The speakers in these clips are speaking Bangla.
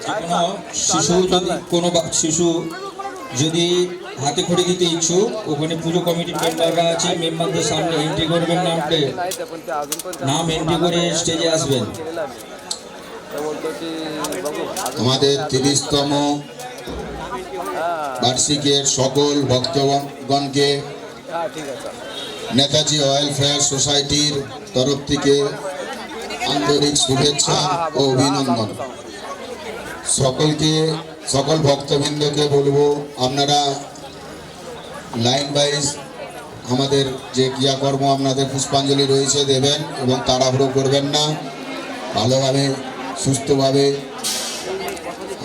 কোনো শিশু যদি শিশু যদি হাতে খড়ি দিতে ইচ্ছুক, ওখানে পুজো কমিটির মেম্বাররা আছে, মেম্বারদের সামনে এন্ট্রি করবেন, নাম এন্ট্রি করে স্টেজে আসবেন। আমাদের 30তম বার্ষিকের সকল ভক্তগণকে নেতাজি ওয়েলফেয়ার সোসাইটির তরফ থেকে আন্তরিক শুভেচ্ছা ও অভিনন্দন। সকল ভক্তবৃন্দকে বলবো, আপনারা লাইন ওয়াইজ আমাদের যে ক্রিয়াকর্ম আপনাদের পুষ্পাঞ্জলি রয়েছে দেবেন এবং তাড়াহুড়ো করবেন না। ভালোভাবে সুস্থভাবে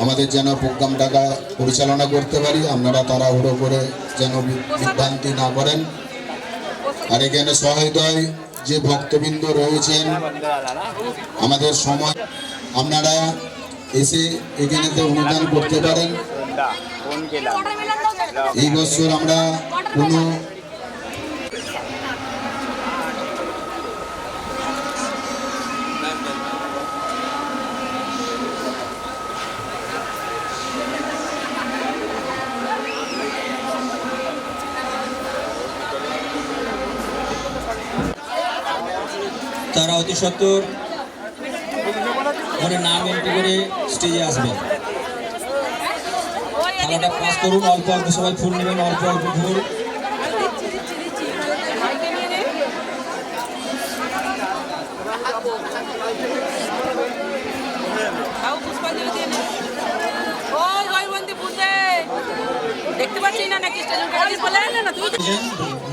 আমাদের যেন প্রোগ্রামটাকে পরিচালনা করতে পারি, আপনারা তাড়াহুড়ো করে যেন বিভ্রান্তি না করেন। আর এখানে সহৃদয় যে ভক্তবৃন্দ রয়েছেন, আমাদের সময় আপনারা এসে এখানেতে অনুদান করতে পারেন। এই বছর আমরা কোনো তারা অতি সত্বর করে নাম এন্ট্রি করে স্টেজে আসবেন। খেলাটা পাস করুন, অল্প অল্প সবাই ফুল নেবেন, অল্প অল্প ফুল।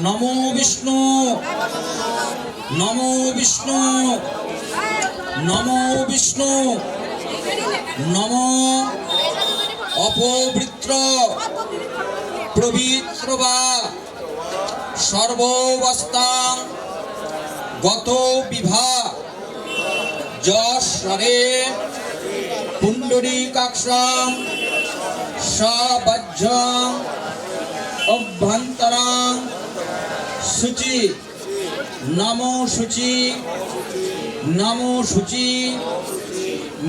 নমো বিষ্ণু, নমো বিষ্ণু, নমো বিষ্ণু, নমো অপবিত্র পবিত্র বা সর্বাবস্থাং গত বিভা যশরে পুণ্ডরীকাক্ষং সবজ্জং অভ্যন্তরং শুচি নমো শুচি, নমো শুচি,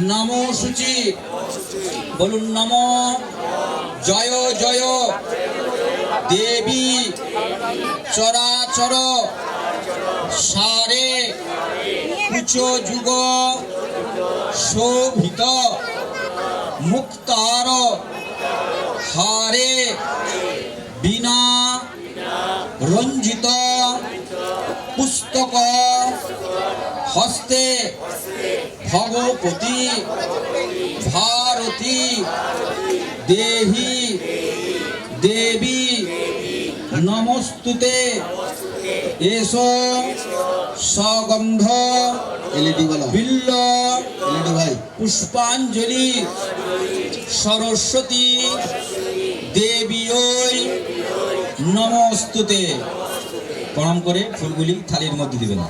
নমো শুচি। বলুন নমো জয় জয় দেবী চরাচর সারে উচ্চ যুগ শোভিত মুক্তার হারে বিনা রঞ্জিত পুস্তক হস্তে ভগবতী ভারতী দেহি দেবী নমস্তুতে এসো সগন্ধ বিল্ল পুষ্পাঞ্জলি সরস্বতী দেবী নমস্তুতে। প্রণাম করে ফুলগুলি থালির মধ্যে দিবেন।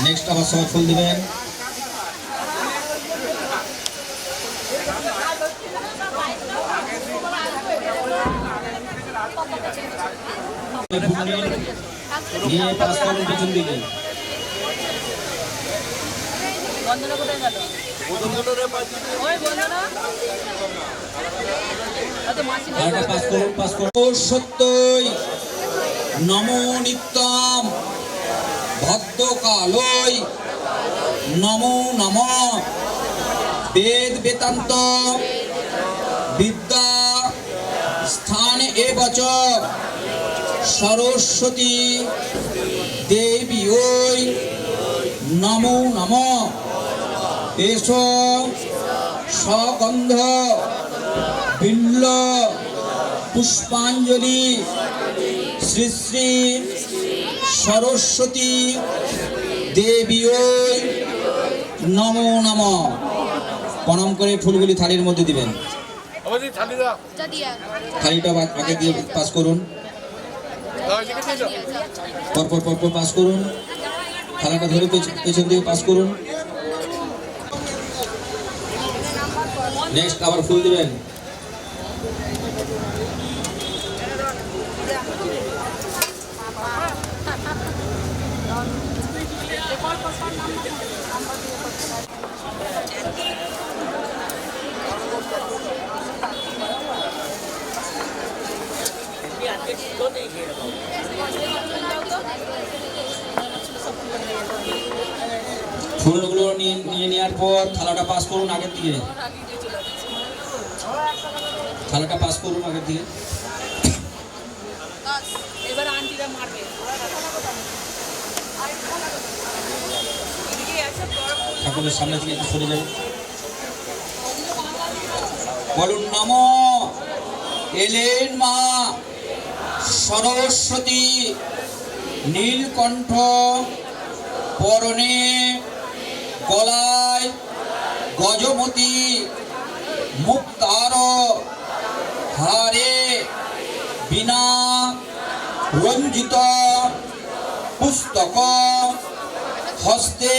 নেক্সট আবার সবাই ফুল দিবেন। নিয়ে পাস করুন পেছন দিকে। সত্যই নমো নিত্যম ভদ্রকালয় নমো নমঃ বেদ বেদান্ত বিদ্যা স্থান এবচ সরস্বতী দেবী নমো নমঃ এসো সগন্ধ বিল্ল পুষ্পাঞ্জলি শ্রী শ্রী সরস্বতী দেবী নমো নমঃ। প্রণাম করে ফুলগুলি থালির মধ্যে দিবেন। থালিটা আগে দিয়ে পাস করুন, পরপর পরপর পাস করুন, থালাটা ধরে পেছন দিয়ে পাস করুন। নেক্সট আবার ফুল দিবেন। ফুলগুলো নিয়ে নেওয়ার পর থালাটা পাস করুন আগের দিকে, থালাটা পাস করুন আগের দিকে। এবার আন্টিরা মারবে। ঠাকুরের সামনে থেকে একটু সরে যাবে। বলুন নম এলেন মা সরস্বতী, নীলকণ্ঠ পরনে গলায় গজমতি, মুক্তার হারে বিনা রঞ্জিত, পুস্তক হস্তে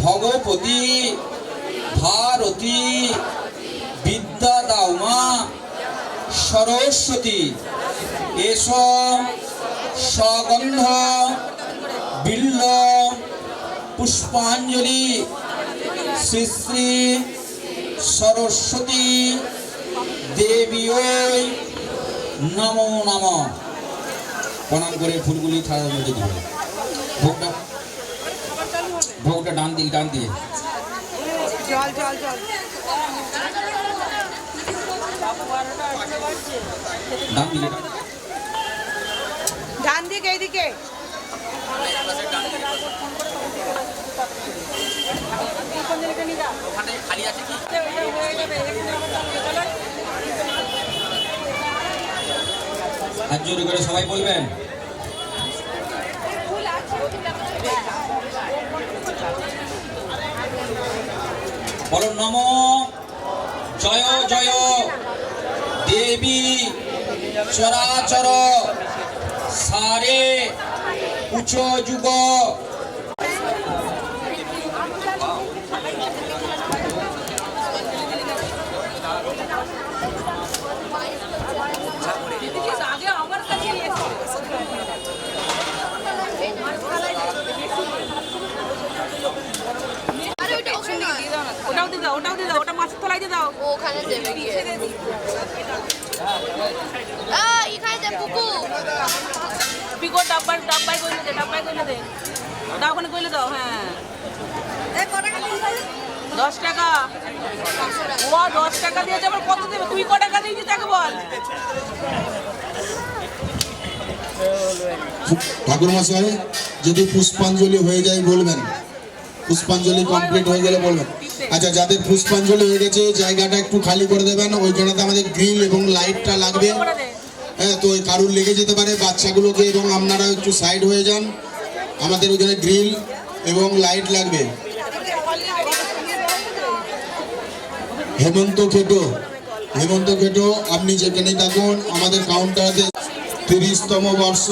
ভগবতী ভারতী, বিদ্যা দাও মা সরস্বতী। এস সগন্ধ বিল্ল পুষ্পাঞ্জলি শ্রী শ্রী সরস্বতী দেবী নমো নমঃ। প্রণাম করে ফুলগুলি থালার মধ্যে দিবে। ভোগটা ডান দিয়ে ডান দিয়ে ডান দিকে ডান দিকে এইদিকে হাত জোরে করে সবাই বলবেন। বলো নম জয় জয় দেবী চরাচর সারে উচ্চ যুগ। আগে আমার কাছে ওটাও দিয়ে দাও, ওটাও দিয়ে দাও, ওটা মাছের তলায় দিয়ে দাও। ওখানে দেবে গিয়ে এখানে দেব কুকু পিকো ডাব্বায় ডাব্বায় কইলে দে, ডাব্বায় কইলে দে, ওটা ওখানে কইলে দাও। হ্যাঁ 10 টাকা। ও 10 টাকা দিয়েছে, আবার কত দেবে? তুই ক টাকা দিয়েছিস তাকে বল। ঠাকুর মশাই যদি পুষ্পাঞ্জলি হয়ে যায় বলবেন, পুষ্পাঞ্জলি কমপ্লিট হয়ে গেলে বলবেন। আচ্ছা, যাদের পুষ্পাঞ্জলি হয়ে গেছে জায়গাটা একটু খালি করে দেবেন। ওইখানেতে আমাদের গ্রিল এবং লাইটটা লাগবে। হ্যাঁ, তো ওই কারুর লেগে যেতে পারে বাচ্চাগুলোকে, এবং আপনারা একটু সাইড হয়ে যান। আমাদের ওইখানে গ্রিল এবং লাইট লাগবে। হেমন্ত খেটো আপনি যেখানেই থাকুন, আমাদের কাউন্টারে 30তম বর্ষ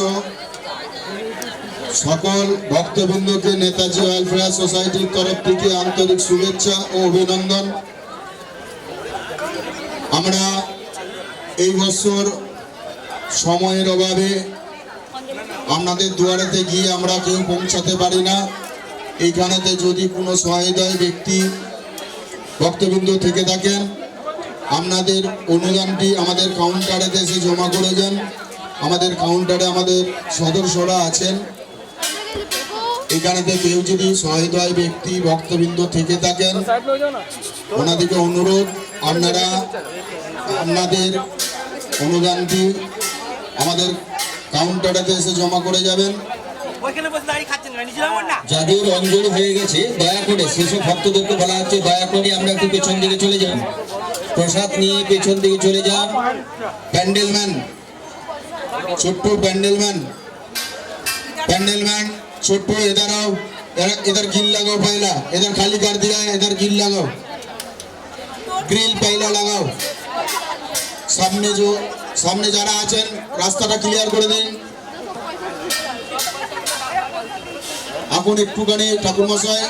সকল ভক্তবৃন্দকে নেতাজি ওয়েলফেয়ার সোসাইটির তরফ থেকে আন্তরিক শুভেচ্ছা ও অভিনন্দন। আমরা এই বছর সময়ের অভাবে আপনাদের দুয়ারেতে গিয়ে আমরা কেউ পৌঁছাতে পারি না। এইখানেতে যদি কোনো সহায়তায় ব্যক্তি ভক্তবৃন্দ থেকে থাকেন, আপনাদের অনুদানটি আমাদের কাউন্টারেতে এসে জমা করে যান। আমাদের কাউন্টারে আমাদের সদস্যরা আছেন। এখানেতে কেউ যদি সহায়তায় ব্যক্তি ভক্তবৃন্দ থেকে থাকেন, ওনাদেরকে অনুরোধ আপনারা আপনাদের অনুদানটি আমাদের কাউন্টারেতে এসে জমা করে যাবেন। যাদের অঞ্জলি হয়ে গেছে দয়া করে সেসব ভক্তদেরকে বলা হচ্ছে দয়া করে আমরা একটু পেছন দিকে চলে যান, প্রসাদ নিয়ে পেছন দিকে চলে যান। প্যান্ডেলম্যান, ছোট্ট প্যান্ডেলম্যান छोटू इधर आओ, इधर गिल लगाओ, पहला इधर खाली कर दिया है, इधर गिल लगाओ, ग्रिल पहला लगाओ। সামনে যারা আছেন রাস্তাটা ক্লিয়ার করে দিন। এখন একটুখানি ঠাকুরমশাই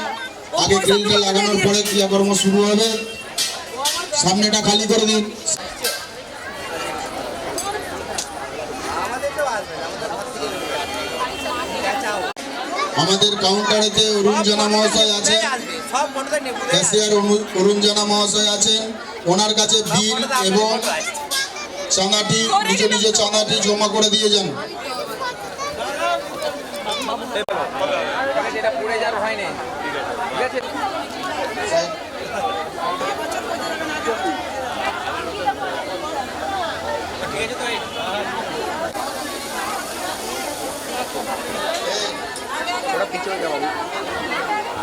আগে গ্রিলটা লাগানোর পরে ক্রিয়াকর্ম শুরু হবে, সামনেটা খালি করে দিন। আমাদের কাউন্টারেতে অরুণ জানা মহাশয় আছেন, ক্যাশিয়ার অরুণ জানা মহাশয় আছেন। ওনার কাছে বিল এবং চাঁদাটি নিজ নিজ চাঁদাটি জমা করে দিয়ে যান। थोड़ा पीछे हो जाओ,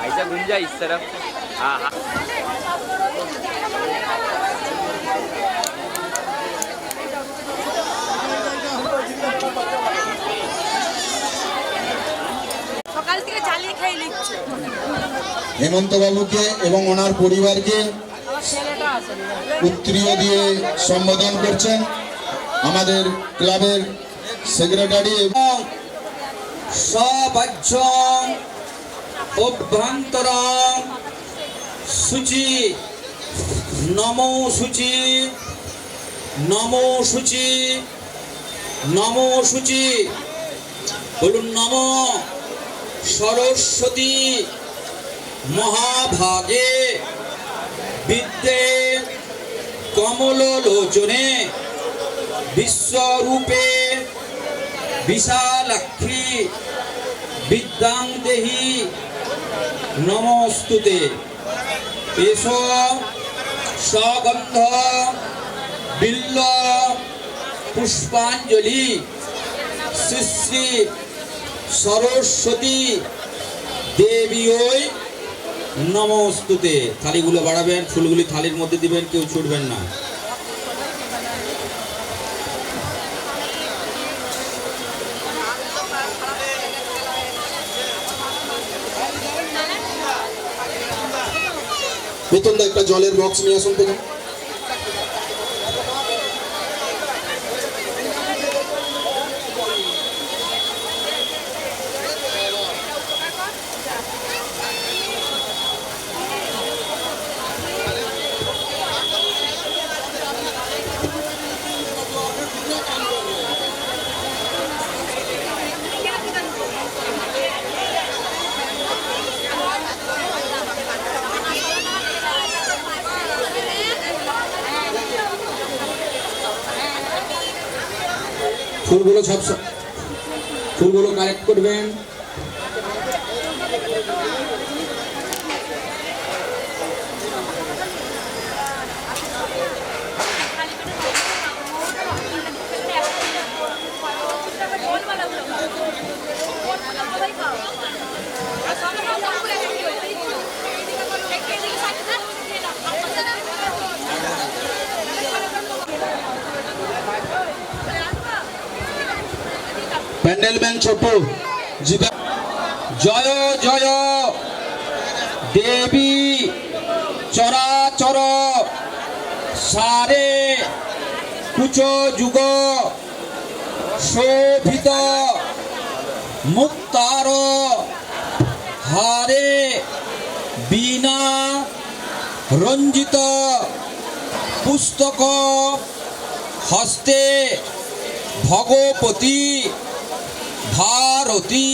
ऐसा गुंजाइश इस तरफ। हाँ हाँ সকাল থেকে জ্বালিয়ে খেয়ে নিচ্ছে। হেমন্ত বাবুকে এবং ওনার পরিবারকে উত্তরীয় দিয়ে সম্বোধন করছেন আমাদের ক্লাবের সেক্রেটারি এবং সবাহ্য অভ্যন্তরং সূচি নমো সূচি নমো সূচি নমো সূচি বলুন নমো সরস্বতী মহাভাগে বিদ্যে কমললোচনে বিশ্বরূপে বিশালাক্ষী বিদ্যাং দেহি নমস্তুতে। এসো সগন্ধ বিল্ল পুষ্পাঞ্জলি শ্রী শ্রী সরস্বতী দেবীয় নমস্তুতে। থালিগুলো বাড়াবেন, ফুলগুলি থালির মধ্যে দিবেন, কেউ ছুটবেন না। বেতনদা একটা জলের বক্স নিয়ে আসুন তো। ফুলগুলো কালেক্ট করবেন। প্যান্ডেল ম্যান ছোট জিতা। জয় জয় দেবী চরাচর সারে কুচ যুগ শোভিত মুক্তার হারে বীণা রঞ্জিত পুস্তক হস্তে ভগবতী ভারতী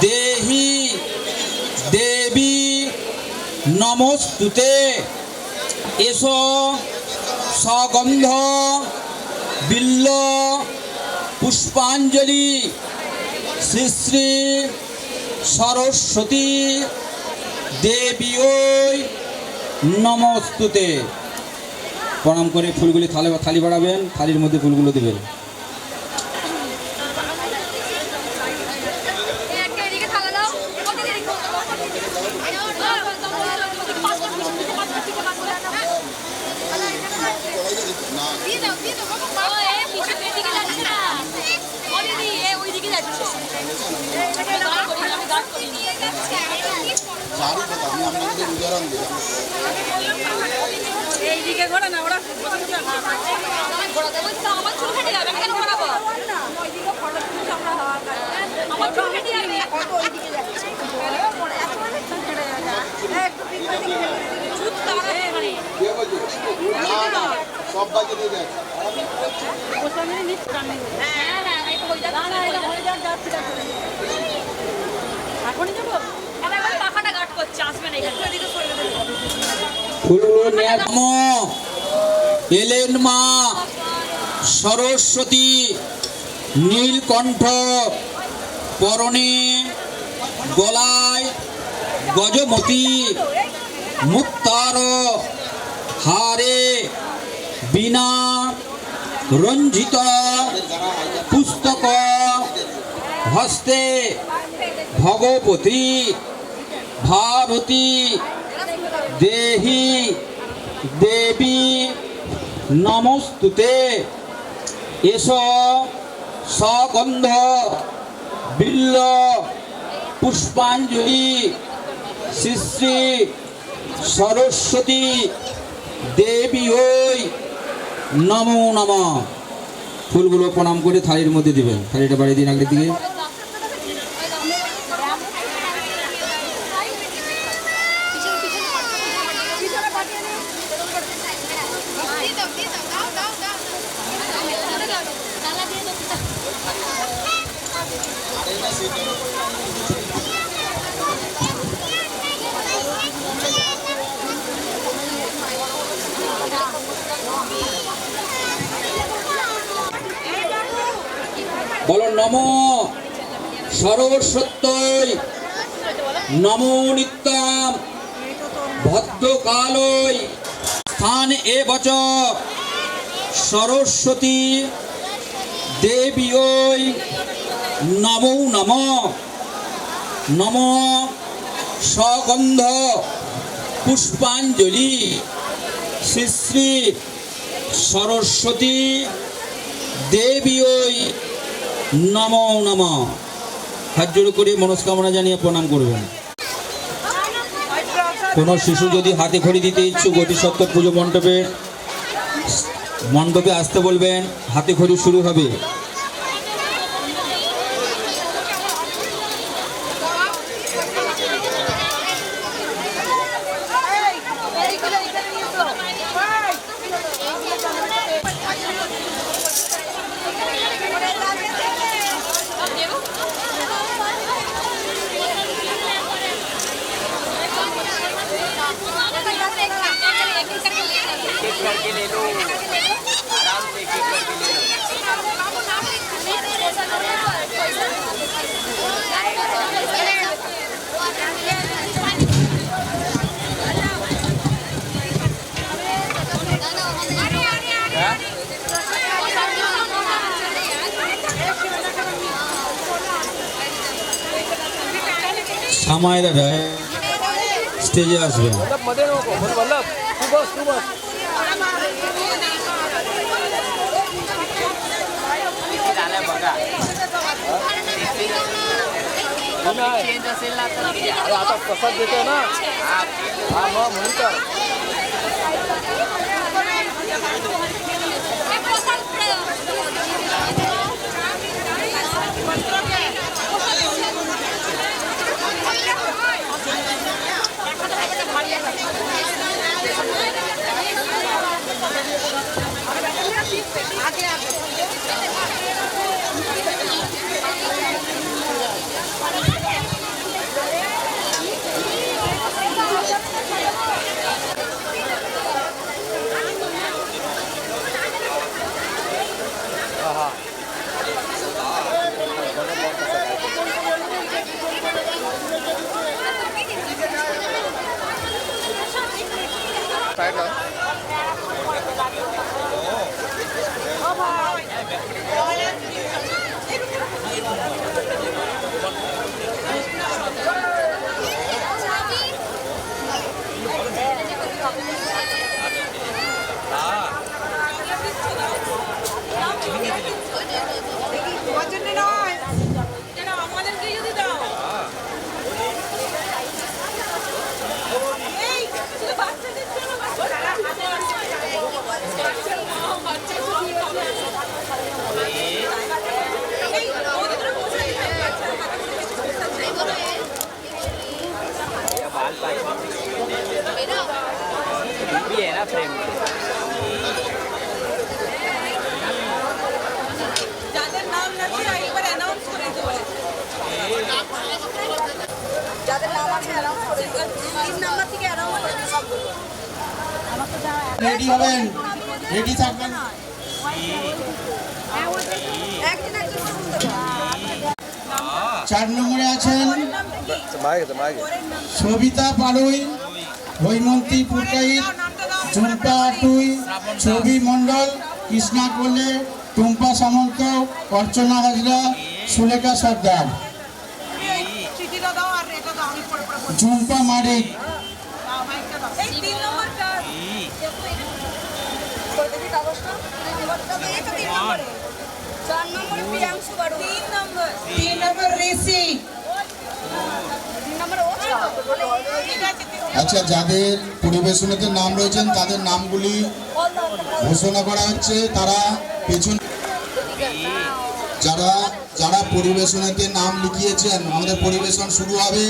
দেহি দেবী নমস্তুতে। এসো সগন্ধ বিল্ল পুষ্পাঞ্জলি শ্রী শ্রী সরস্বতী দেবীয় নমস্তুতে। প্রণাম করে ফুলগুলি থালি বাড়াবেন, থালির মধ্যে ফুলগুলো দেবেন। এইদিকে ঘোরা না ওরা সবাইকে দিয়ে যাচ্ছে। ফুলগুলো নেয়ার এলেন মা সরস্বতী, নীলকণ্ঠ পরনে, গলায় গজমতি, মুক্তার হারে বীণা রঞ্জিত, পুস্তক হস্তে ভগবতী ভারতী দেহি দেবী নমস্তুতে। এস সগন্ধ বিল্ল পুষ্পাঞ্জলি শ্রী শ্রী সরস্বতী দেবী ওই নমো নমঃ। ফুলগুলো প্রণাম করে থালির মধ্যে দিবেন। থালিটা বাড়িয়ে দিন আগের দিকে। বলো নমো সরস্বত্যই, নমো নিত্যম ভদ্রকালই, স্থান এবচ সরস্বতী দেবী ওই নমো নমঃ। নমো সগন্ধ পুষ্পাঞ্জলি শ্রী শ্রী সরস্বতী দেবী ওই নমো নমঃ। হাত জোড় করে মনস্কামনা জানিয়ে প্রণাম করবেন। কোনো শিশু যদি হাতে খড়ি দিতে ইচ্ছুক অতি সত্ত্বর পুজো মণ্ডপে আসতে বলবেন। হাতে খড়ি শুরু হবে। एक करके ले लो, आराम से एक करके ले लो। সামাই দাদা স্টেজে আসবেন। वल्लभ मध्ये नको, वल्लभ तू बस तू बस। किती झालं बघा. चेंज असेल ना तर अरे आता प्रसाद देतोय ना. हा मग म्हणून तर भी है ना फ्रेम। রেডি হবেন, রেডি থাকবেন। 4 নম্বরে আছেন সবিতা পাড়ুই, হৈমন্তী পুরকাইত, ঝুম্পা আটুই, ছবি মণ্ডল, কৃষ্ণা কোলে, টুম্পা সামন্ত, অর্চনা হাজরা, সুলেখা সর্দার, চিঠিটা দাও আর এটা দাও আমি পরে পরে বলছি। ঝুম্পা মারিক, দাও মাইকটা দাও। এই 3 নম্বরটা করে দিবি কাগজটা। এটা 3 নম্বরে। 4 নম্বরে প্রিয়াংশু বাড়ু। 3 নম্বর। 3 নম্বর ঋষি। 3 নম্বরে ও ছিল। ঠিক আছে। আচ্ছা, যাদের পরিবেশনাতে নাম রয়েছেন তাদের নামগুলি ঘোষণা করা হচ্ছে। তারা পেছন যারা যারা পরিবেশনাতে নাম লিখিয়েছেন, আমাদের পরিবেশন শুরু হবে,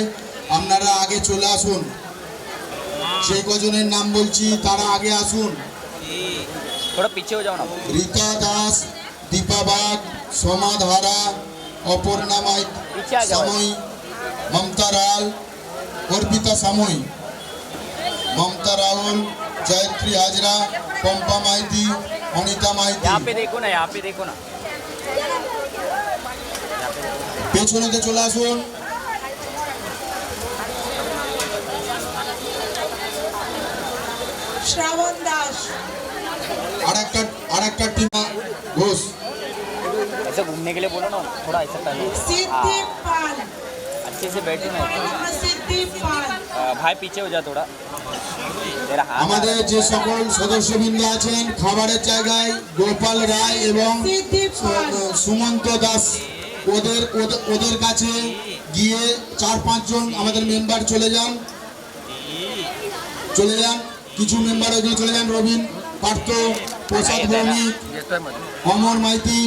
আপনারা আগে চলে আসুন। সেই কজনের নাম বলছি তারা আগে আসুন। थोड़ा पीछे हो जाओ ना। রীতা দাস, দীপা বাগ, সোমা ধারা, অপর্ণা पीछे आ जाओ। সাময়ী, মমতা রাল, অর্পিতা সাময়ী, মমতা রাহুল, জয়ত্রী হাজরা, পম্পা মাইতি, অনিতা মাইতি। यहाँ पे देखो ना, यहाँ पे देखो ना। পেছনেতে চলে আসুন। শ্রাবণ দাস। আরেকটা টিম ঘোষ। ऐसे घूमने के लिए बोलो ना, थोड़ा ऐसा कर लो। সিদ্ধি পাল। अच्छे से बैठो ना। সিদ্ধি পাল। भाई पीछे हो जा थोड़ा। तेरा हाथ আমাদের যে সকল সদস্যবৃন্দ আছেন, খাবারের জায়গায় গোপাল রায় এবং সিদ্ধি পাল। সুমন্ত দাস, ওদের কাছে গিয়ে 4-5 জন আমাদের মেম্বার চলে যান। কিছু মেম্বার ওখানে চলে যান। রবীন পার্থ, প্রসাদ ভৌমিক, অমর মাইতি,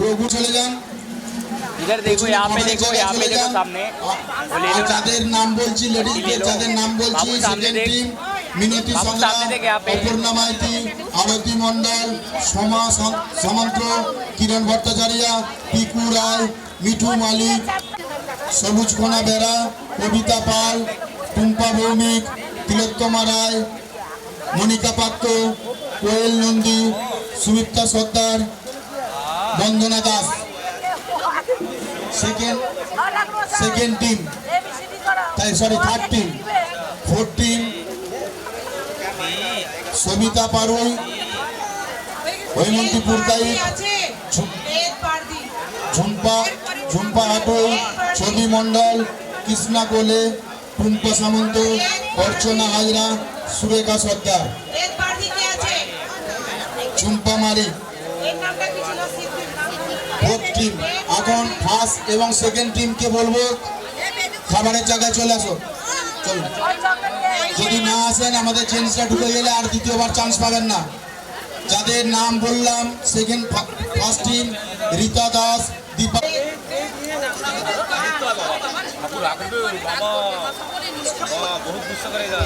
রঘু চলে যান। इधर देखो, यहाँ पे देखो, यहाँ पे देखो सामने। वो ले लो ना। যাদের নাম বলছি, লেডিজদের যাদের নাম বলছি, বাবু সামনে সেকেন্ড দেখ। টিম মিনতি বাবু সাঁতরা, সামনে দেখ, यहाँ पे। অপর্ণা মাইতি, আরতি মণ্ডল, সোমা সামন্ত, কিরণ ভট্টাচার্য, পিকু রায়, মিঠু মালিক, সবুজ কোনা বেড়া, কবিতা পাল, টুম্পা ভৌমিক, তিলোত্তমা Roy, Monika Patra, Koyel Nandi, Sumitra Sardar, Bandana Das. Second team, third team, fourth team Sabita Parui, Haimanti Purkait, আছে। এর পারদি। ঝুম্পা হাটুই, ছবি মণ্ডল, কৃষ্ণা কোলে, টুম্পা সামন্ত, অর্চনা হাজরা, সুরেখা সর্দার। এর পারদি কে আছে? ঝুম্পা মারি। এর নামটা কি ছিল? সিদ্ধির নাম। Fourth team. এখন ফার্স্ট এবং সেকেন্ড টিমকে বলবো খাবারের জায়গায় চলে আসো। চলুন, যদি না আসেন আমাদের চেঞ্জটা ঢুকে গেলে আর দ্বিতীয়বার চান্স পাবেন না। যাদের নাম বললাম, first team Rita Das, Dipa,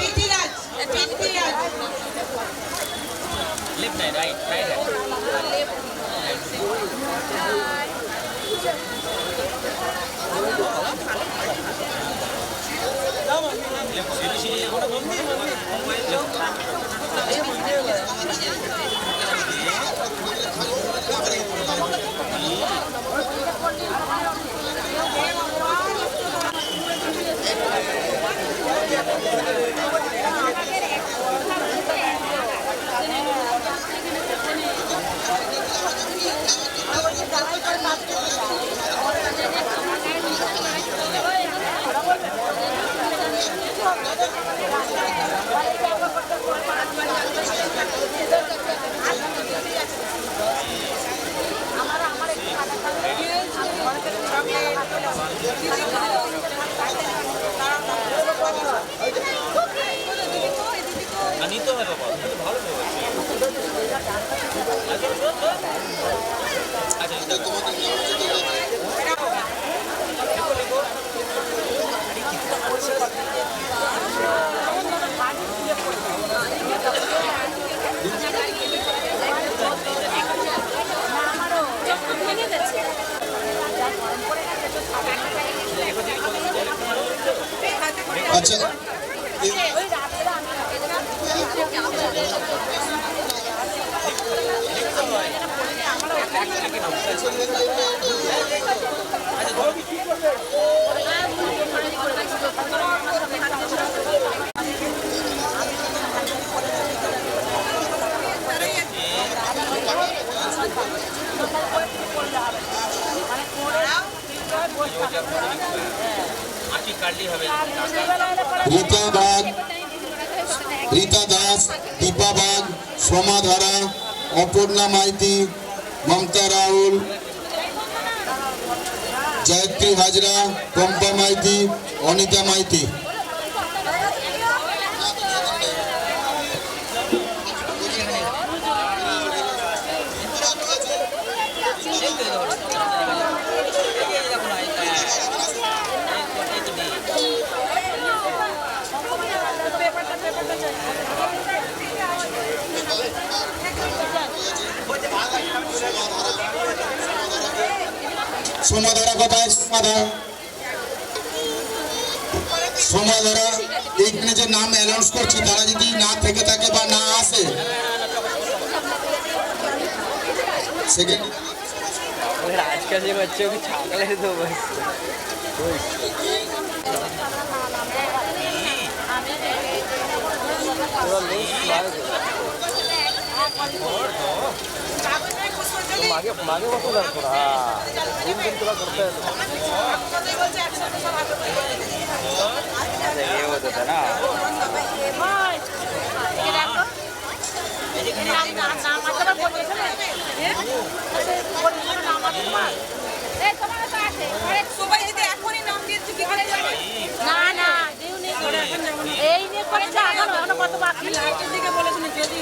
Prithviraj. Prithviraj. Left है, राइट राइट है। রীতা বাগ, রীতা দাস, দীপা বাগ, সোমা ধারা, অপর্ণা মাইতি, মমতা রাহুল, জয়ত্রী হাজরা, পম্পা মাইতি, অনিতা মাইতি। সোমাধারা কোথায়? সোমাধারা এইখানে যে নাম অ্যানাউন্স করছি, তারা যদি না থেকে থাকে বা না আসে, সেকেন্ড अगर आजकल के बच्चों की छागल है तो बस मागे मागे बसो ना थोड़ा दिन दिन थोड़ा करते हैं ये होता था ना সবাই যদি এখনই নাম দিয়েছে কি করে যাবে? না না এই নিয়ে করেছে এখনো কত বাকি লাইটের দিকে বলেছেন যদি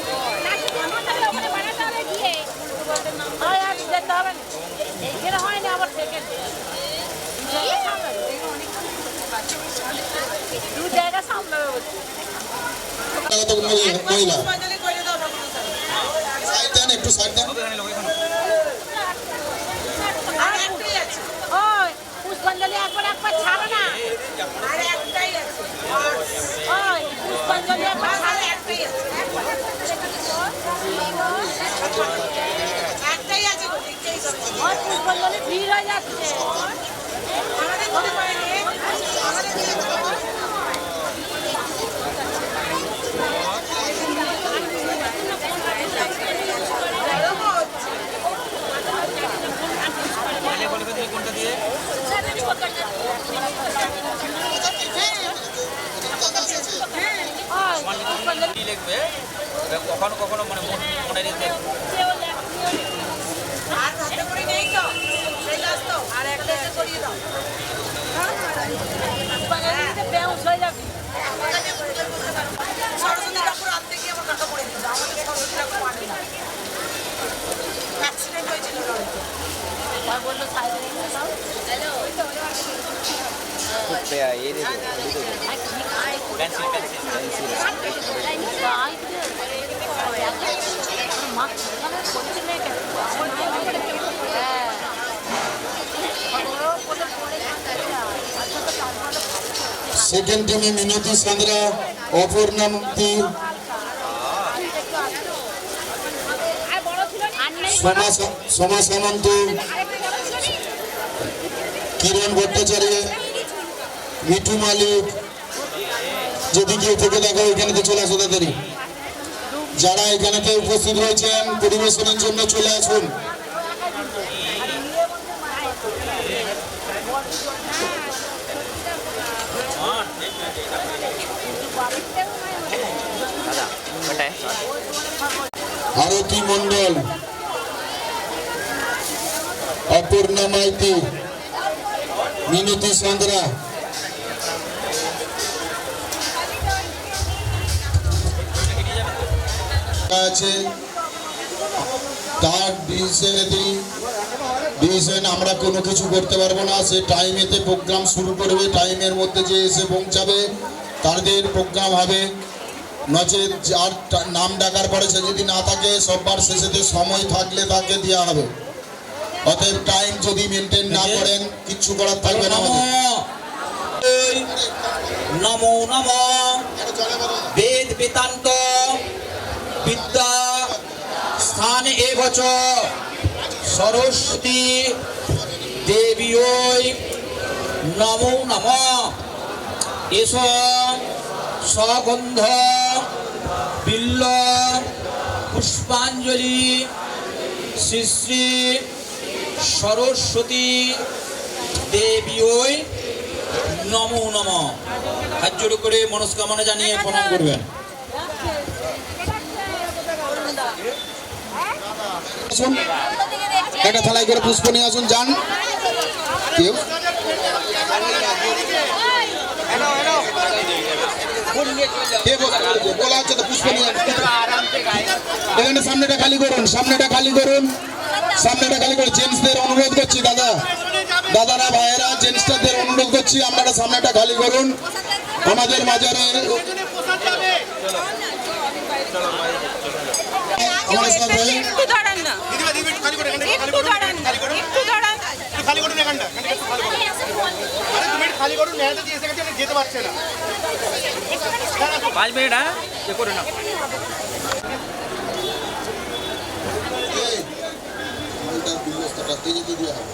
হয় আর যেতে হবে না এইখানে হয় না আবার সেকেন্ড দু জায়গা সামলাবে বলছে মহিলা সাইড দেন, একটু সাইড দেন। ওই পুষ্পাঞ্জলি একবার ছাড়ো না আর একটাই আছে ওই পুষ্পাঞ্জলি একবার ছাড়ো একটাই আছে একটাই আছে ওই পুষ্পাঞ্জলি ভিড় হয়ে যাচ্ছে আমাদের মনে হয় লিখবে কখনো কখনো মানে মনে রেখে আর হাতে করে নেই তো সেই লাস তো আর একটা করিয়ে দাও পুষ্পাঞ্জলিতে বেউস হয়ে যাবে সরস্বতী ঠাকুর আনতে গিয়ে আমার কাকা পড়ে দিল আমাদের সরস্বতী ঠাকুর মানে না অ্যাক্সিডেন্ট হয়েছিল আর বললো সাইডে হ্যালো पे ये दे दो पेंसिल पेंसिल সেকেন্ড টিমে মিনতি সান্দ্রা, অপর্ণা মুক্তি, সোমা সামন্ত, কিরণ ভট্টাচার্য, মিঠু মালিক। যদি কেউ থেকে দেখো এখানেতে চলে আসো তাড়াতাড়ি। যারা এখানেতে উপস্থিত হয়েছেন পরিবেশনের জন্য চলে আসুন। আরতি মন্ডল, অপর্ণা মাইতি, মিনতি সান্দ্রা। আছে তার ডিসিশন আমরা কোনো কিছু করতে পারবো না। সে টাইমেতে প্রোগ্রাম শুরু করবে, টাইমের মধ্যে যে এসে পৌঁছাবে তাদের প্রোগ্রাম হবে। নচেত যার নাম ডাকার পরে সে যদি না থাকে, সববার শেষেতে সময় থাকলে তাকে দেওয়া হবে। অতএব টাইম যদি মেনটেন না করেন কিচ্ছু করার থাকবে না। নমো নমঃ বেদ বেদান্ত বিদ্যা স্থান এবচ সরস্বতী দেবীয় নমো নমঃ। এসো সগন্ধ বিল্ল পুষ্পাঞ্জলি শ্রী শ্রী সরস্বতী দেবীয় নমো নমঃ। হাত জোড় করে মনস্কামনা জানিয়ে প্রণাম করবেন। আসুন, একটা থালায় করে পুষ্প নিয়ে আসুন। যান কেউ বলা হচ্ছে তো পুষ্প নিয়ে এখানে সামনেটা খালি করুন, সামনেটা খালি করুন, সামনেটা খালি করে জেন্টসদের অনুরোধ করছি, দাদারা ভাইয়েরা জেন্টসদের অনুরোধ করছি, আপনারা সামনেটা খালি করুন। আমাদের মাজারে আমার সাথে একটু দাঁড়ান না, একটু দাঁড়ান না, একটু দাঁড়ান। খালি করুন এখানটা, আরে তুমি খালি করুন, মেয়েটা দিয়ে এসে গেছে, যেতে পারছে না। 5 মিনিট, হ্যাঁ এ করে না। ব্যবস্থাটা দিয়ে যেতে দেওয়া হবে।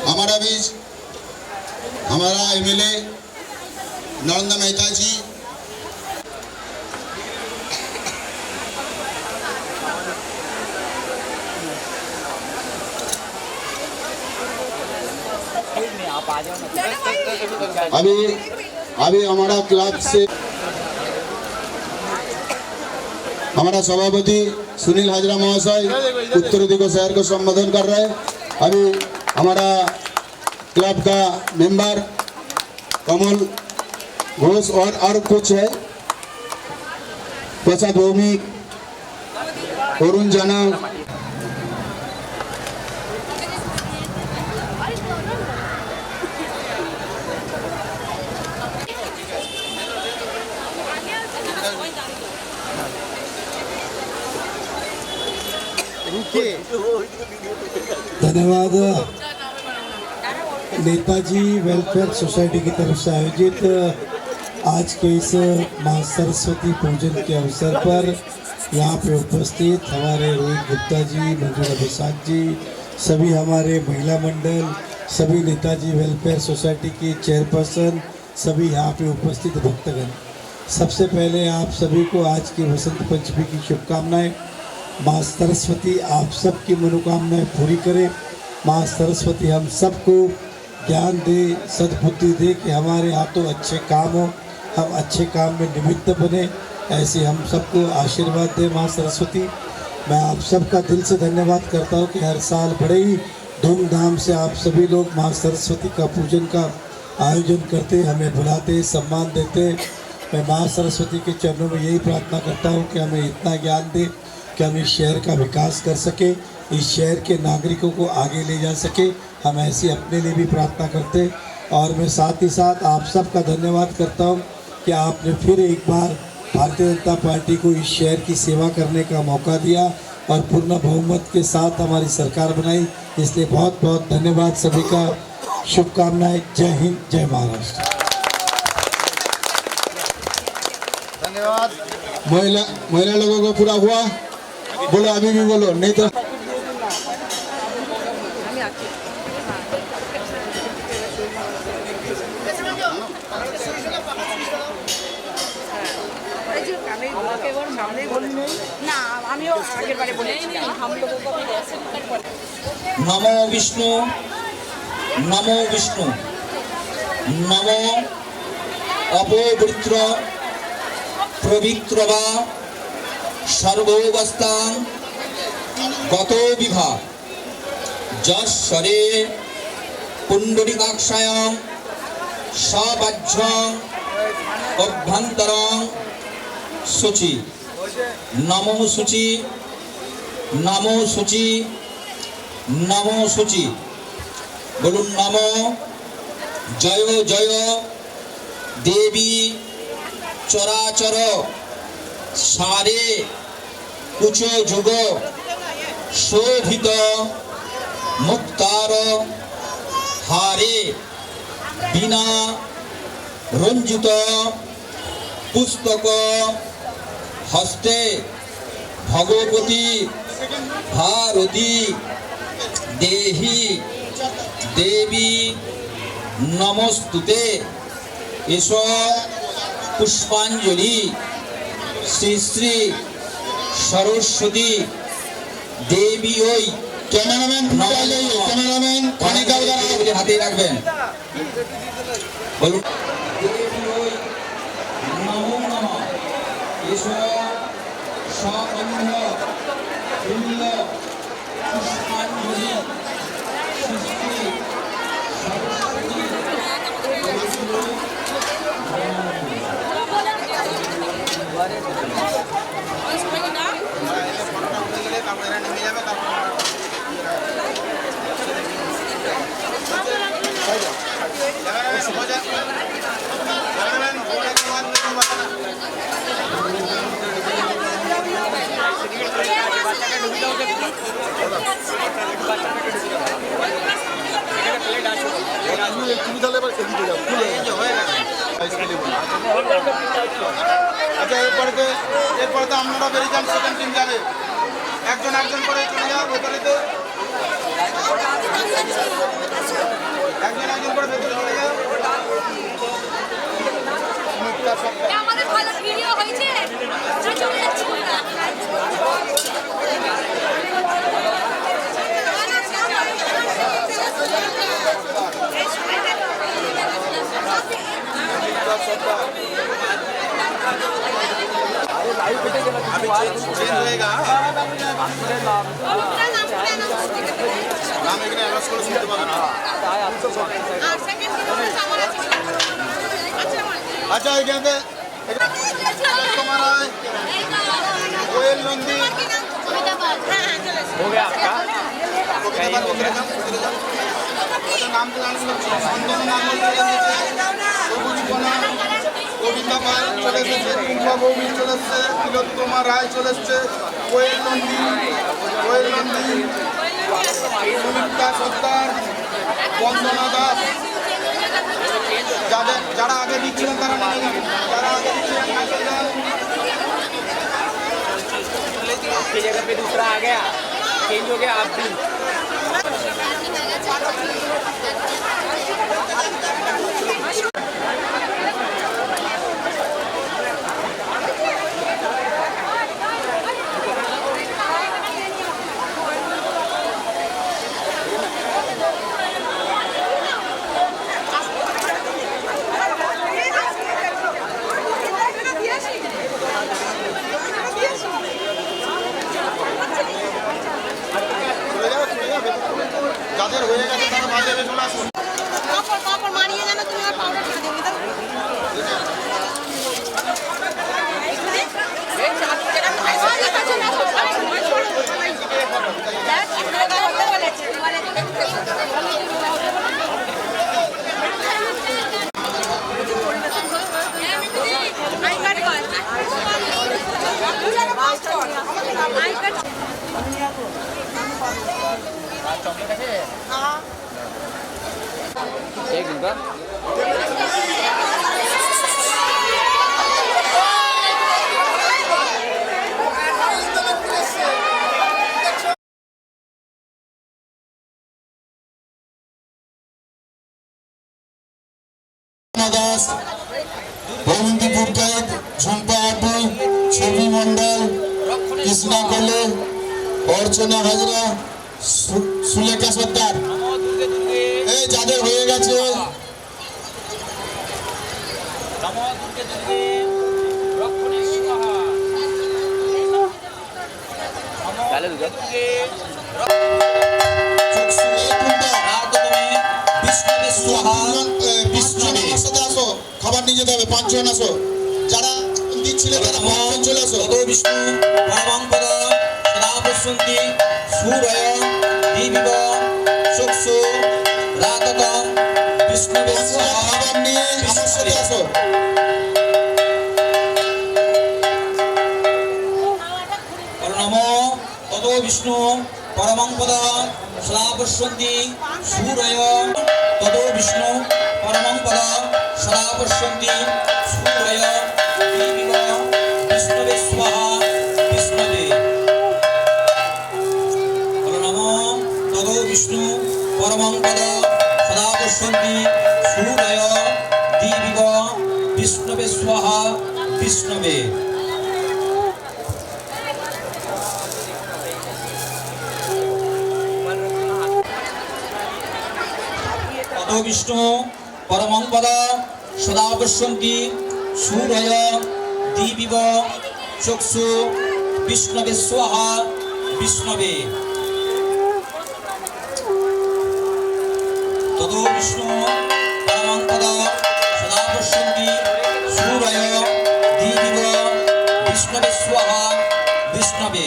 हमारा बीच हमारा एमएलए नरेंद्र मेहता जी, आप आ जाओ ना। अभी हमारा क्लब से हमारा सभापति सुनील हाजरा महाशय उत्तर दिगो शहर को संबोधन कर रहे हैं। अभी हमारा क्लब का मेंबर कमल घोष और कुछ है, प्रसाद भौमिक, अरुण जाना, धन्यवाद। नेताजी वेलफेयर सोसाइटी की तरफ से आयोजित आज के इस माँ सरस्वती पूजन के अवसर पर यहाँ पे उपस्थित हमारे रोहित गुप्ता जी, मंजूरा प्रसाद जी, सभी हमारे महिला मंडल, सभी नेताजी वेलफेयर सोसाइटी की चेयरपर्सन, सभी यहाँ पे उपस्थित भक्तगण, सबसे पहले आप सभी को आज की वसंत पंचमी की शुभकामनाएं। माँ सरस्वती आप सबकी मनोकामनाएं पूरी करे। माँ सरस्वती हम सबको ज्ञान दे, सद्बुद्धि दे कि हमारे हाथों अच्छे काम हो, हम अच्छे काम में निमित्त बने, ऐसे हम सबको आशीर्वाद दे माँ सरस्वती। मैं आप सबका दिल से धन्यवाद करता हूँ कि हर साल बड़े ही धूमधाम से आप सभी लोग माँ सरस्वती का पूजन का आयोजन करते, हमें बुलाते, सम्मान देते। मैं माँ सरस्वती के चरणों में यही प्रार्थना करता हूँ कि हमें इतना ज्ञान दे कि हम इस शहर का विकास कर सके, इस शहर के नागरिकों को आगे ले जा सके। हम ऐसी अपने लिए भी प्रार्थना करते। और मैं साथ ही साथ आप सबका धन्यवाद करता हूं कि आपने फिर एक बार भारतीय जनता पार्टी को इस शहर की सेवा करने का मौका दिया और पूर्ण बहुमत के साथ हमारी सरकार बनाई। इसलिए बहुत बहुत धन्यवाद सभी का। शुभकामनाएं। जय हिंद, जय महाराष्ट्र। धन्यवाद। महिला लोगों को पूरा हुआ, बोलो अभी भी बोलो, नहीं तो না আমিও আগের বারে বলেছিলাম हम लोगों को भी ऐसे नमो विष्णु, नमो विष्णु, नमो अपवित्र पवित्र वा सर्वोवस्थां गतो विभा जस्वरे पुंडरीकाक्षायां सवज्रं अभ्यन्तरं शुचि। नमो शुचि, नमो शुचि, नमो शुचि। बोलुन नमो। जय जय देवी चराचर सारे कुचो जुग शोभित মুক্তার হারে বিনা রঞ্জিত পুস্তক হস্তে ভগবতী ভারতী দেহি দেবী নমস্তুতে। এস পুষ্পাঞ্জলি শ্রী শ্রী সরস্বতী দেবী ওই। ক্যামেরাম্যান ক্যামেরাম্যান খানিকা হাতে রাখবেন, বলুন। দেবী ওই নমো নমঃ। এস সগন্ধ ফুল্ল পুষ্পাঞ্জলি শ্রী শ্রী সরস্বতী আচ্ছা, এরপরে তো আপনারা বেরিয়ে যান, সেকেন্ড টিম যাবে, একজন একজন করে চলে যাও ভেতরেতে, একজন একজন করে ভেতরে চলে যাও। আমাদের ভালো ভিডিও হয়েছে, চলে যাচ্ছি আমরা। নাম এখানে অ্যানাউন্স করে শুনতে পাবে না। আচ্ছা, এখানে তোমার কোয়েল নন্দী নাম তো সন্তানের নাম সবুজ কণা, কবিতা পাল চলে এসেছে, টুম্পা বৌমি চলে এসছে, তিলোত্তমা রায় চলে এসছে, কোয়েল নন্দী সুমিত্রা সর্দার, বন্দনা দাস। যারা আগে দিচ্ছিলেন তারা নেমে যান, যারা আগে দিচ্ছিলেন নেমে যান। आपकी जगह पे दूसरा आ गया, चेंज हो गया आप भी। যাদের হয়ে গেছে তারা বাজে চলে আসুন। কাপড় মারিয়ে জানো তুমি আর পাউডার করে দেবে एक दिन का দাস, বৌমন্দি পুরকাইত, ঝুম্পা আড্ডি, ছবি মন্ডল, কৃষ্ণা কোলে, অর্চনা হাজরা, সুলেখা সর্দার। এই যাদের হয়ে গেছে খাবার নিয়ে যেতে হবে, 5 জন আসো। যারা দিচ্ছিলে তারা 5 জন চলে আসো। বিষ্ণু পরমপদ সদা পশ্যন্তি সুরয় দিবিব চক্ষু রাতত বিষ্ণু খাবার নিয়ে আমার সাথে আসো। নম তত বিষ্ণু परमं पद सदा पश्यन्ति सूरय ततो विष्णु परमं पद सदा पश्यन्ति सूरय देवीव विष्णवे स्वाहा विष्णवे नमो ततो विष्णु परमं पद सदा पश्यन्ति सूरय देवीव विष्णवे स्वाहा विष्णवे ततो विष्णु परमं पद सदा पश्यन्ति सूरय देवीव चक्षु विष्णवे स्वाहा विष्णवे ततो विष्णु परमं पद सदा पश्यन्ति सूरय देवीव विष्णवे स्वाहा विष्णवे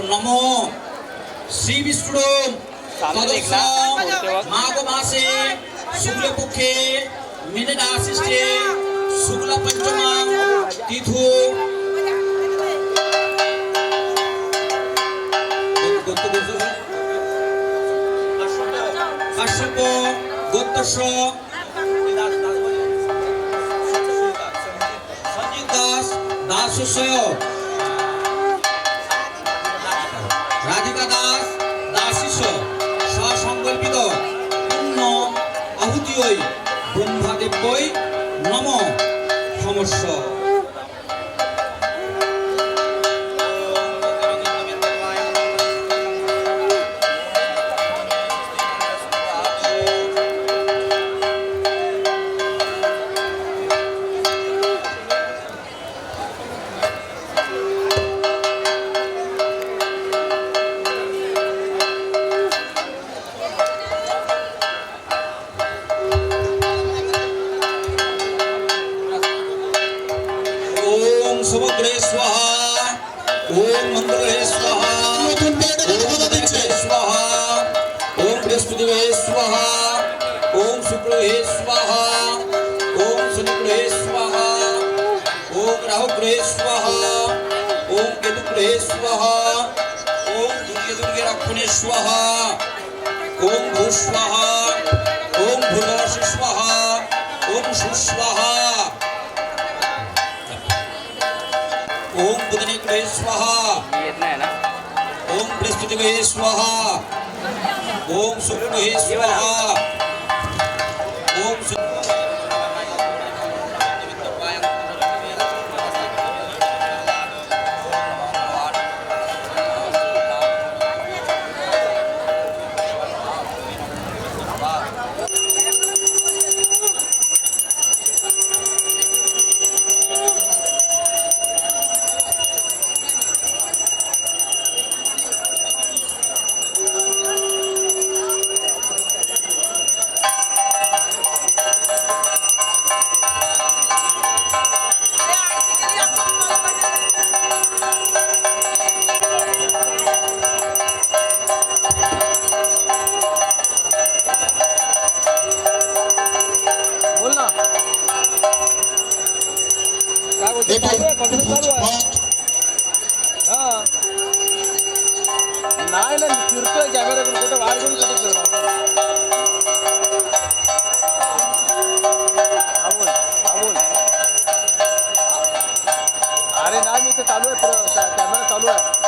नमो श्री विष्णु माघ मासे शुक्ल पक्षे मीनराशिष्टे शुक्ल पंचमा तिथु कश्यप गोत्रस्य संजीव दास दासस्य राधिका दास दासिस ससंकल्पित पुण्य आहुतियै ब्रह्मदेव्यै नमो समस्य समुद्रे स्वाहा ओम मंगले स्वाहा ओम स्वाहा ओम बृहस्पतिवे स्वाहा ओम शुक्लवे स्वाहा ओम शनिग्रहे स्वाहा ओम राहुग्रहे स्वाहा ओम केतुग्रहे स्वाहा ओम दुर्गे रक्षणे स्वाहा ओम भू स्वाहा ओम भूर्भुवः स्वाहा ओम सुस्वाहा ओम बुधने स्वाहा ओम बृहस्पति स्वाहा ओम शुक्र स्वाहा ओम नाही ना फिरतोय कॅमेरा कुठे बाहेर घेऊन कुठे फिरणार अरे नाही मी इथे चालू आहे कॅमेरा चालू आहे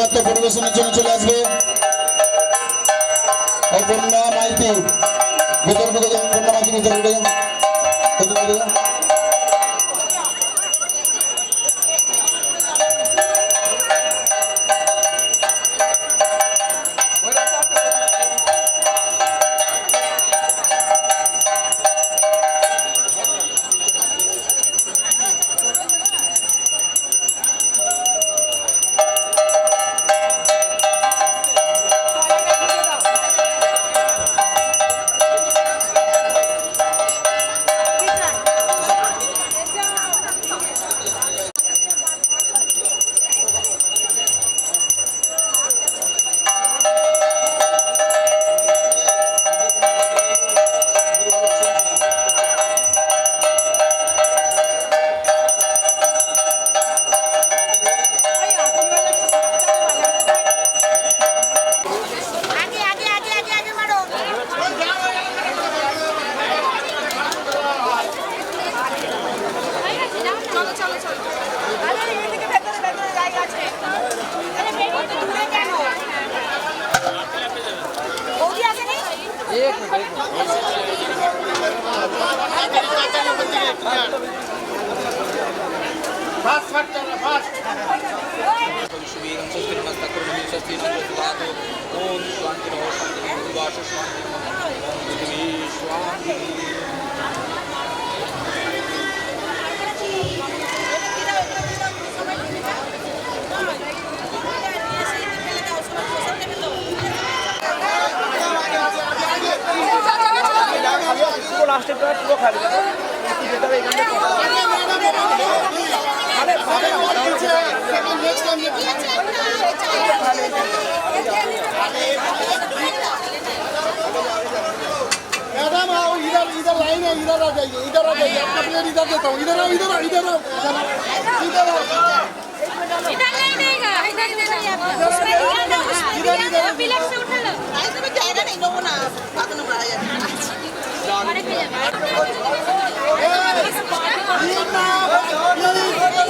নৃত্য পরিবেশনের জন্য চলে আসবে অপর্ণা মাইতি। ভেতরে ঢুকে যান, অপর্ণা মাইতি ভেতরে ঢুকে যান, ভেতরে ঢুকে যান। চলো চলো চলো আরে এইদিকে ভেতরে ভেতরে জায়গা আছে। আরে বেরোতে দূরে কেন? বৌদি আসেনি? मैडम आओ इधर इधर लाइन है इधर आ जाइए इधर आ जाइए आपका प्लेयर इधर देता हूँ इधर आओ इधर आओ इधर आओ इधर आओ इधर नहीं देगा इधर इधर उसमें दिया ना उसमें दिया ना बिलक से उठा लो তুমি জায়গা নেই নেবো না পাতানো করা যাবে। अरे भैया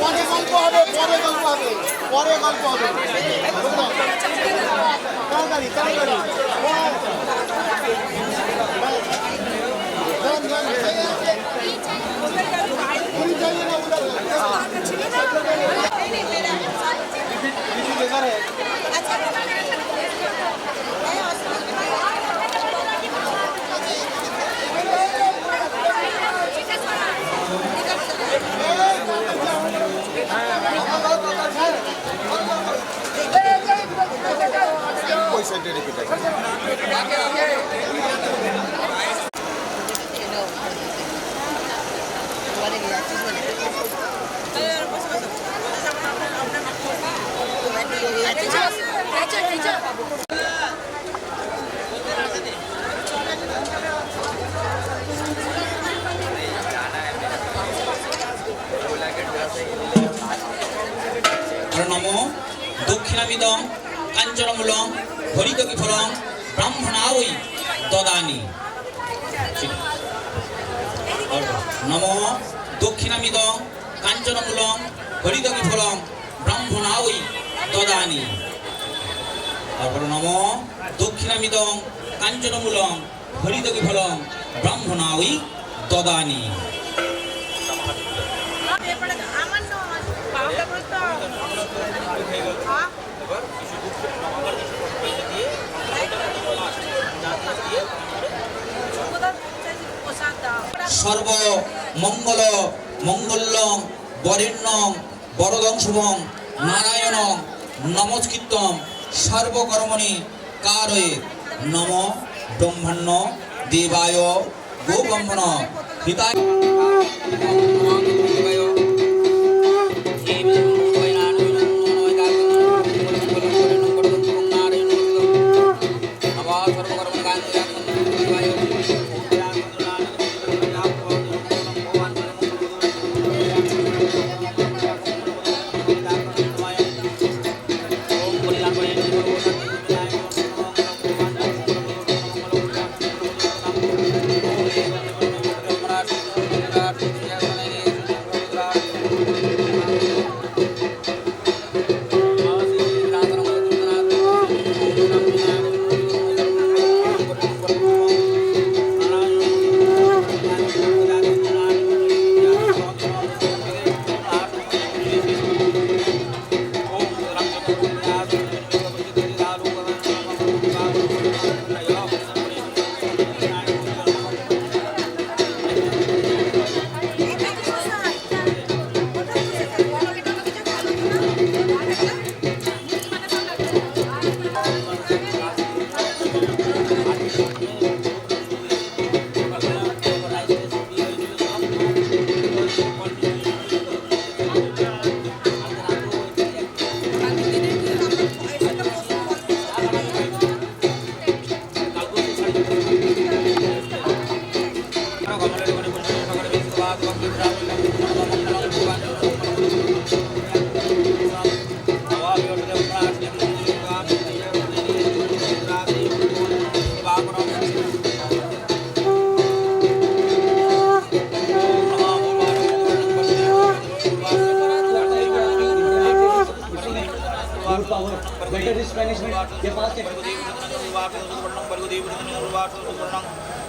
পরে গল্প হবে পরে গল্প হবে পরে গল্প হবে তাড়াতাড়ি তাড়াতাড়ি নম দক্ষিণামিদং কাঞ্চনমূলং হরিতকি ফলং ব্রাহ্মণাবৈ দদানি। নম দক্ষিণামিদং কাঞ্চনমূলং হরিতকি ফলং ব্রাহ্মণাবৈ দদানি। তারপর নম দক্ষিণামিদং কাঞ্চনমূলং হরিতকি ফলং ব্রাহ্মণাবৈ দদানি। আমার নয় পাউডার করতে হ্যাঁ সর্ব মঙ্গল মঙ্গলং বরেণ্যং বরদং শুভং নারায়ণং নমস্কৃত্যং সর্বকর্মণি কারয়ে নম ব্রহ্মণ্য দেবায় গো ব্রহ্মণ হিতায়।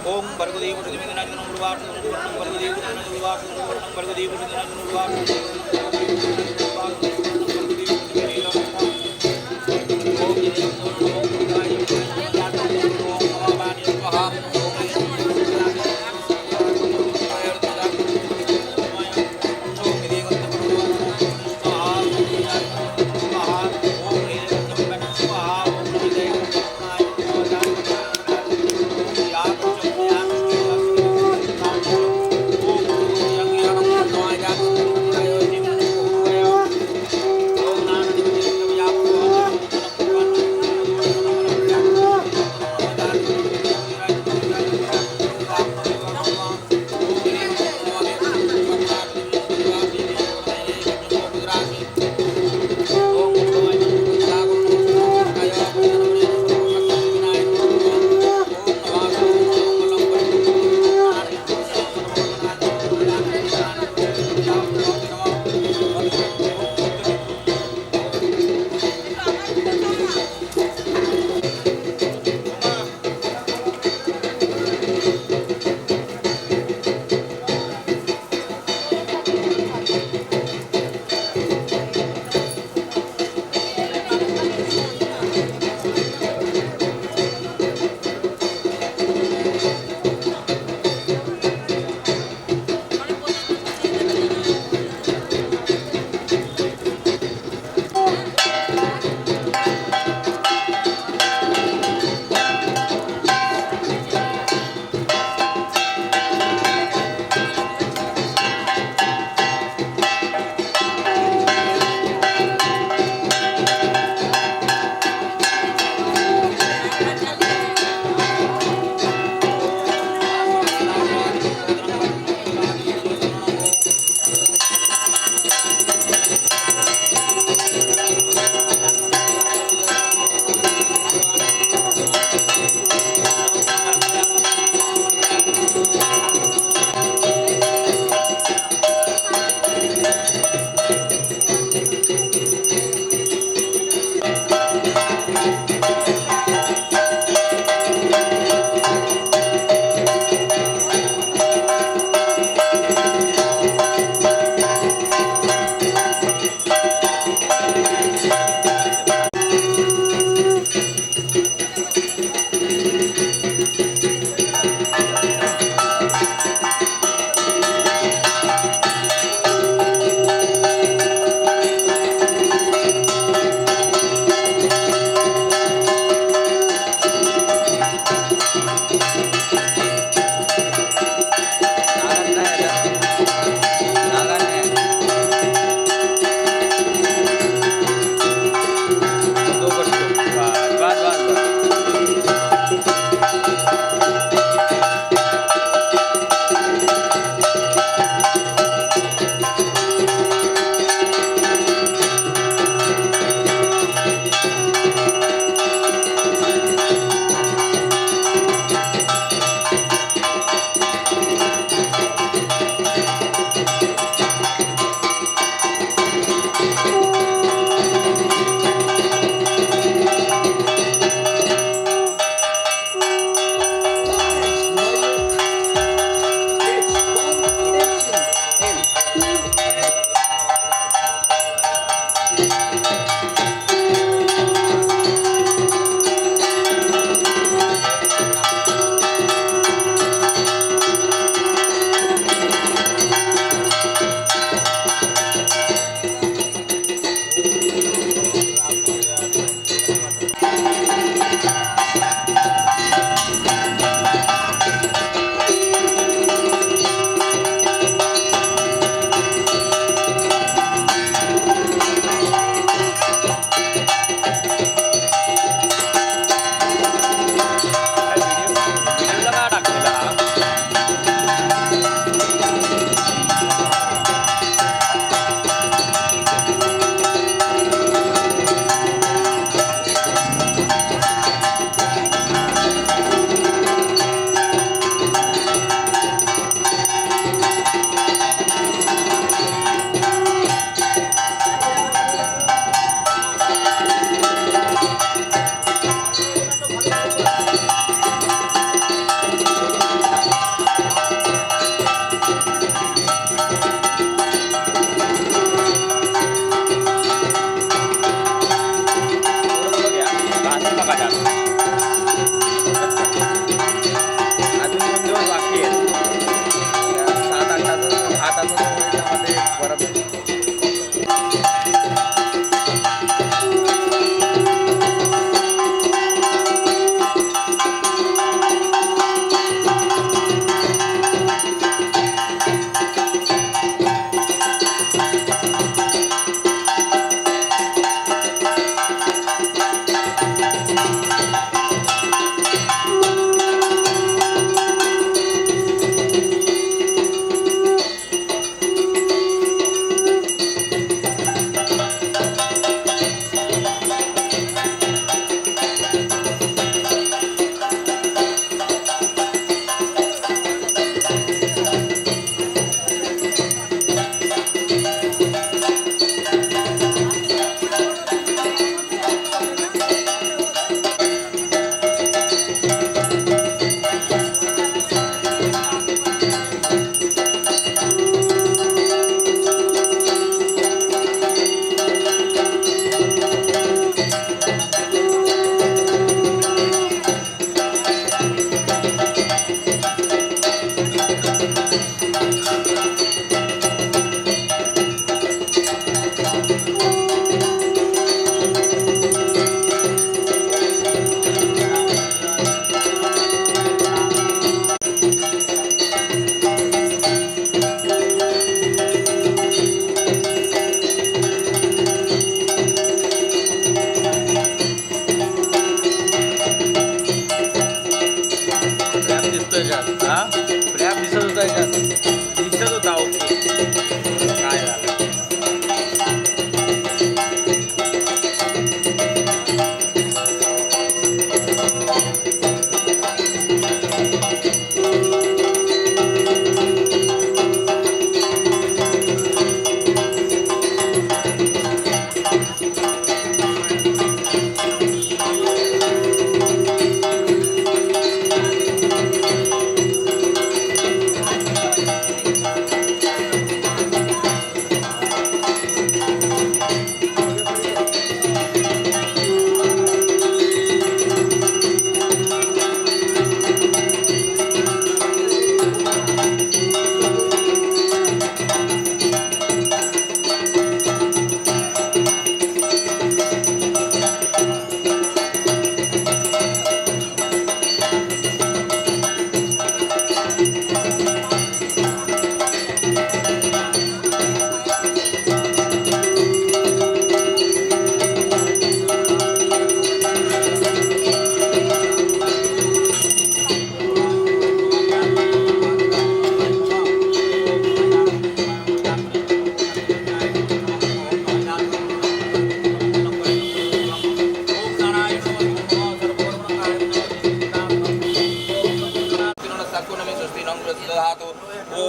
ओम भर्गदेव सुवर्णं भर्गदेव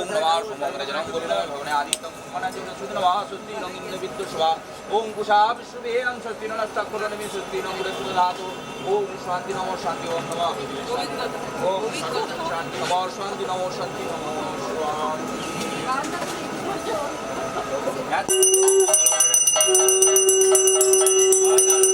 নমঃ সমগ্রজনং গুরুণাম ভবনে আদিত্যং সুমনাজং সুদনমঃ সুস্তি নং ইন্দ্র বিদ্যুৎসভা ওম কুশা বিশ্ববেরং স্বস্তি নষ্টাক্ষরণমি সুস্তি নং গুরুসুধাতু ওম শান্তি নমঃ শান্তি ওম নমঃ ওম শান্তি নমঃ শান্তি নমঃ শান্তি নমঃ শান্তি